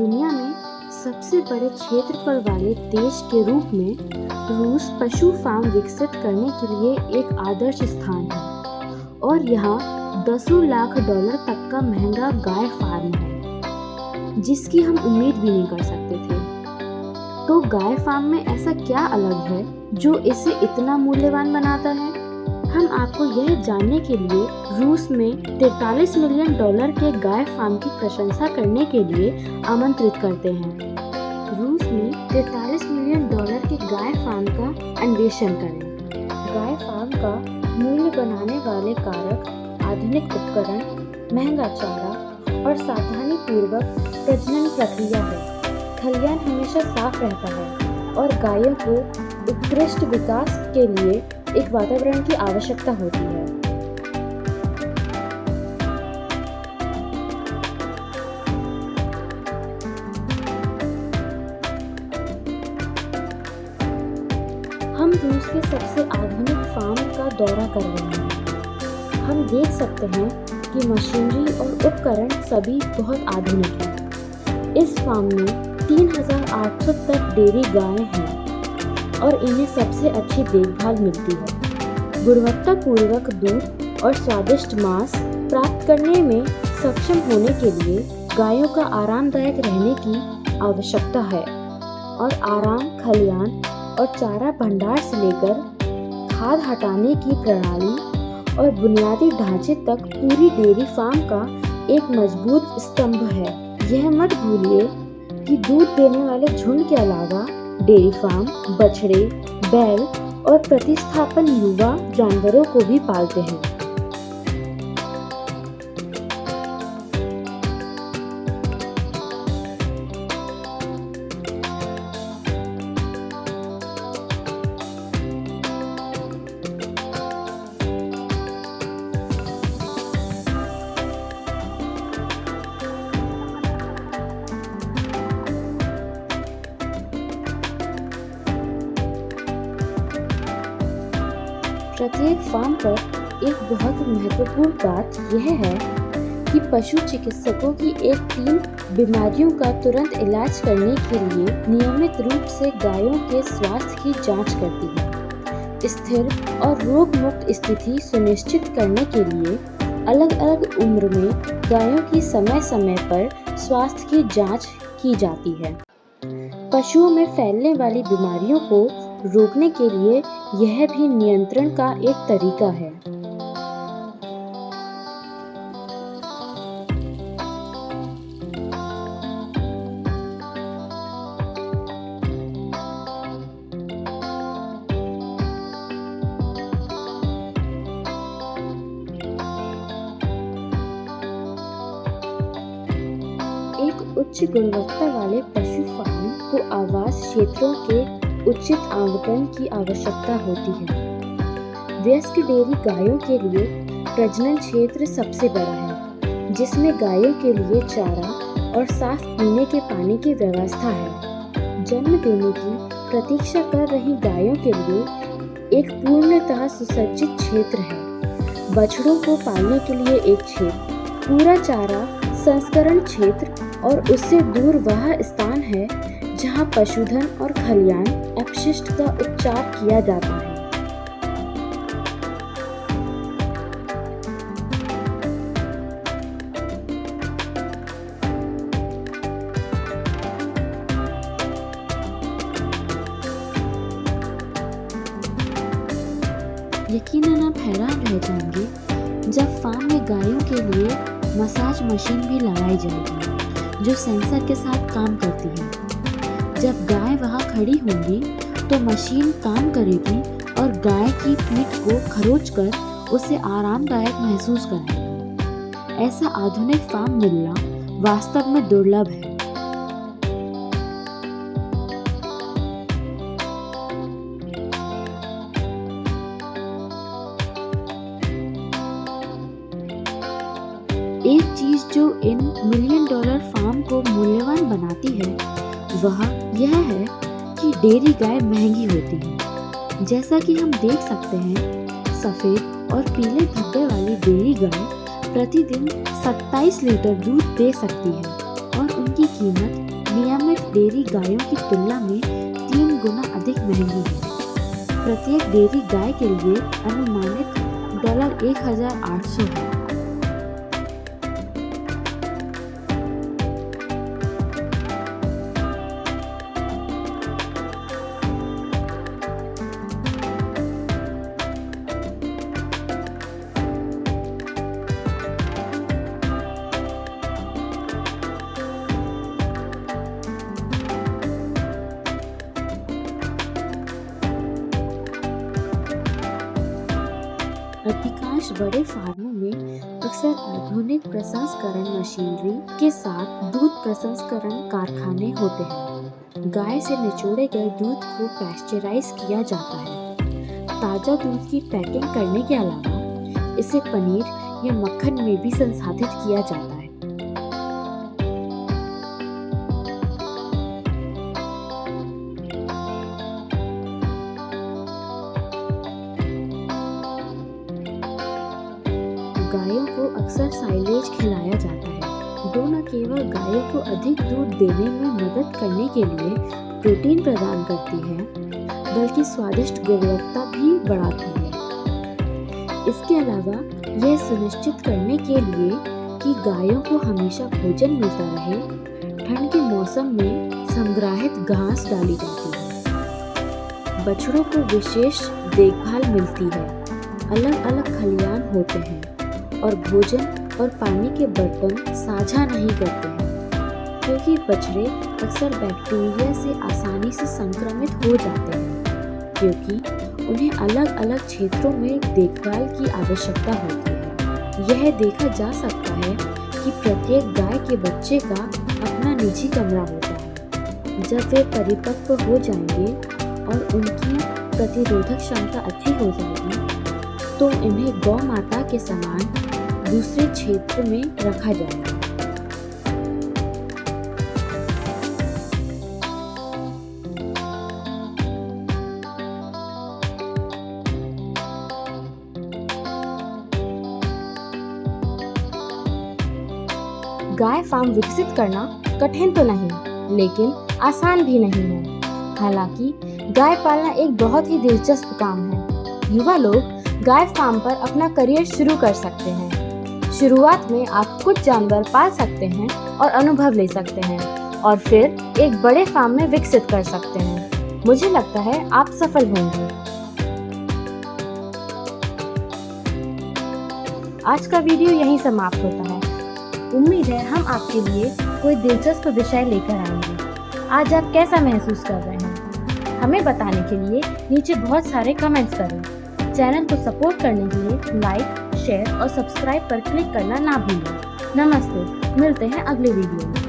दुनिया में सबसे बड़े क्षेत्रफल वाले देश के रूप में रूस पशु फार्म विकसित करने के लिए एक आदर्श स्थान है और यहाँ $10 लाख तक का महंगा गाय फार्म है, जिसकी हम उम्मीद भी नहीं कर सकते थे। तो गाय फार्म में ऐसा क्या अलग है जो इसे इतना मूल्यवान बनाता है? हम आपको यह जानने के लिए रूस में $43 मिलियन के गाय फार्म की प्रशंसा करने के लिए आमंत्रित करते हैं। रूस में $43 मिलियन के गाय फार्म का अन्वेषण करें। गाय फार्म का मूल्य बनाने वाले कारक आधुनिक उपकरण, महंगा चारा और सावधानी पूर्वक प्रजनन प्रक्रिया है। खलियान हमेशा साफ रहता है और गायों को उत्कृष्ट विकास के लिए एक वातावरण की आवश्यकता होती है। हम रूस के सबसे आधुनिक फार्म का दौरा कर रहे हैं। हम देख सकते हैं कि मशीनरी और उपकरण सभी बहुत आधुनिक हैं। इस फार्म में 3800 तक डेयरी गायें हैं और इन्हें सबसे अच्छी देखभाल मिलती है। गुणवत्तापूर्वक दूध और स्वादिष्ट मांस प्राप्त करने में सक्षम होने के लिए गायों का आरामदायक रहने की आवश्यकता है और आराम खलियान और चारा भंडार से लेकर खाद हटाने की प्रणाली और बुनियादी ढांचे तक पूरी डेयरी फार्म का एक मजबूत स्तंभ है। यह मत भूलिए कि दूध देने वाले झुंड के अलावा डेयरी फार्म बछड़े, बैल और प्रतिस्थापन युवा जानवरों को भी पालते हैं। प्रत्येक फार्म पर एक बहुत महत्वपूर्ण बात यह है कि पशु चिकित्सकों की एक टीम बीमारियों का तुरंत इलाज करने के लिए नियमित रूप से गायों के स्वास्थ्य की जांच करती है। स्थिर और रोग मुक्त स्थिति सुनिश्चित करने के लिए अलग अलग उम्र में गायों की समय समय पर स्वास्थ्य की जांच की जाती है। पशुओं में फैलने वाली बीमारियों को रोकने के लिए यह भी नियंत्रण का एक तरीका है। एक उच्च गुणवत्ता वाले पशु फार्म को आवास क्षेत्रों के उचित आवंटन की आवश्यकता होती है। वयस्क डेयरी गायों के लिए प्रजनन क्षेत्र सबसे बड़ा है, जिसमें गायों के लिए चारा और साफ पीने के पानी की व्यवस्था है। जन्म देने की प्रतीक्षा कर रही गायों के लिए एक पूर्णतः सुसज्जित क्षेत्र है। बछड़ों को पालने के लिए एक क्षेत्र, पूरा चारा संस्करण क्षेत्र और उससे दूर वह स्थान है जहां पशुधन और खलियान अपशिष्ट का उपचार किया जाता है। यकीनन आप हैरान रह जाएंगे जब फार्म में गायों के लिए मसाज मशीन भी लगाई जाएगी जो सेंसर के साथ काम करती है। जब गाय वहां खड़ी होंगी तो मशीन काम करेगी और गाय की पीठ को खरोंचकर उसे आरामदायक महसूस कराएगी। ऐसा आधुनिक फार्म मिलना वास्तव में दुर्लभ है। एक चीज जो इन $1 मिलियन फार्म को मूल्यवान बनाती है वह यह है कि डेयरी गाय महंगी होती है। जैसा कि हम देख सकते हैं, सफेद और पीले धब्बे वाली डेयरी गाय प्रतिदिन 27 लीटर दूध दे सकती है और उनकी कीमत नियमित डेयरी गायों की तुलना में 3 गुना अधिक महंगी है। प्रत्येक डेयरी गाय के लिए अनुमानित $1,800 है। अधिकांश बड़े फार्मों में अक्सर आधुनिक प्रसंस्करण मशीनरी के साथ दूध प्रसंस्करण कारखाने होते हैं। गाय से निचोड़े गए दूध को पैस्चराइज किया जाता है। ताज़ा दूध की पैकिंग करने के अलावा इसे पनीर या मक्खन में भी संसाधित किया जाता है। गायों को अक्सर साइलेज खिलाया जाता है जो न केवल गायों को अधिक दूध देने में मदद करने के लिए प्रोटीन प्रदान करती है बल्कि स्वादिष्ट गुणवत्ता भी बढ़ाती है। इसके अलावा यह सुनिश्चित करने के लिए कि गायों को हमेशा भोजन मिलता रहे, ठंड के मौसम में संग्रहित घास डाली जाती है। बछड़ों को विशेष देखभाल मिलती है। अलग अलग खलियान होते हैं और भोजन और पानी के बर्तन साझा नहीं करते हैं क्योंकि बछड़े अक्सर बैक्टीरिया से आसानी से संक्रमित हो जाते हैं क्योंकि उन्हें अलग अलग क्षेत्रों में देखभाल की आवश्यकता होती है। यह देखा जा सकता है कि प्रत्येक गाय के बच्चे का अपना निजी कमरा होता है। जब वे परिपक्व हो जाएंगे और उनकी प्रतिरोधक क्षमता अच्छी हो जाएगी तो इन्हें गौ माता के समान दूसरे क्षेत्र में रखा जाएगा। गाय फार्म विकसित करना कठिन तो नहीं, लेकिन आसान भी नहीं है। हालांकि गाय पालना एक बहुत ही दिलचस्प काम है। युवा लोग गाय फार्म पर अपना करियर शुरू कर सकते हैं। शुरुआत में आप कुछ जानवर पाल सकते हैं और अनुभव ले सकते हैं और फिर एक बड़े फार्म में विकसित कर सकते हैं। मुझे लगता है आप सफल होंगे। आज का वीडियो यहीं समाप्त होता है। उम्मीद है हम आपके लिए कोई दिलचस्प विषय लेकर आएंगे। आज आप कैसा महसूस कर रहे हैं? हमें बताने के लिए नीचे बहुत सारे कमेंट्स करें। चैनल को सपोर्ट करने के लिए लाइक, शेयर और सब्सक्राइब पर क्लिक करना ना भूलें। नमस्ते, मिलते हैं अगले वीडियो में।